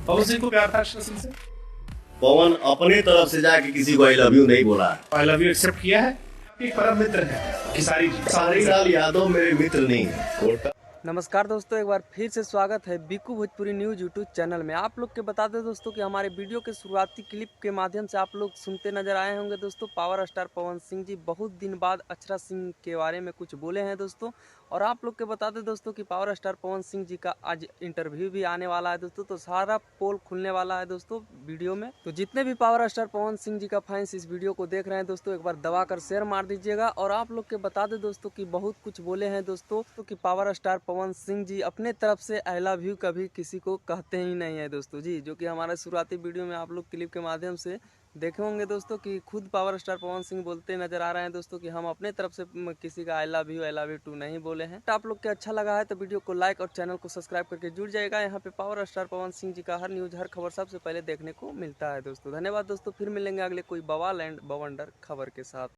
पवन सिंह को प्यार था अक्षरा सिंह से? पवन अपने तरफ से जाके किसी को आई लव यू नहीं बोला। आई लव यू एक्सेप्ट किया है? एक परम मित्र है खेसारी जी। सारी लाल यादव मेरे मित्र नहीं है। नमस्कार दोस्तों, एक बार फिर से स्वागत है Biku Bhojpuri news YouTube channel में। आप लोग के बता दें दोस्तों कि हमारे वीडियो के शुरुआती क्लिप के माध्यम से आप लोग सुनते नजर आए होंगे दोस्तों। पावर स्टार पवन सिंह जी बहुत दिन बाद अक्षरा सिंह के बारे में कुछ बोले हैं दोस्तों। और आप लोग के बता दें दोस्तों कि पावर स्टार पवन सिंह जी का आज इंटरव्यू भी आने वाला है दोस्तों। तो सारा पोल खुलने वाला है दोस्तों वीडियो में। तो जितने भी पावर स्टार पवन सिंह जी का फैंस इस वीडियो को देख रहे हैं दोस्तों, एक बार दबा कर शेयर मार दीजिएगा। और आप लोग के बता दें दोस्तों कि बहुत कुछ बोले हैं दोस्तों तो कि पावर स्टार पवन सिंह जी अपने तरफ से आई लव यू कभी किसी को कहते ही नहीं है दोस्तों जी, जो कि हमारे शुरुआती वीडियो में आप लोग क्लिप के माध्यम से देखे होंगे दोस्तों कि खुद पावर स्टार पवन सिंह बोलते नजर आ रहे हैं दोस्तों कि हम अपने तरफ से किसी का आई लव यू टू नहीं बोले हैं। तो आप लोग के अच्छा लगा है तो वीडियो को लाइक और चैनल को सब्सक्राइब करके जुड़ जाएगा। यहाँ पे पावर स्टार पवन सिंह जी का हर न्यूज हर खबर सबसे पहले देखने को मिलता है दोस्तों। धन्यवाद दोस्तों, फिर मिलेंगे अगले कोई बवाल एंड बवंडर खबर के साथ।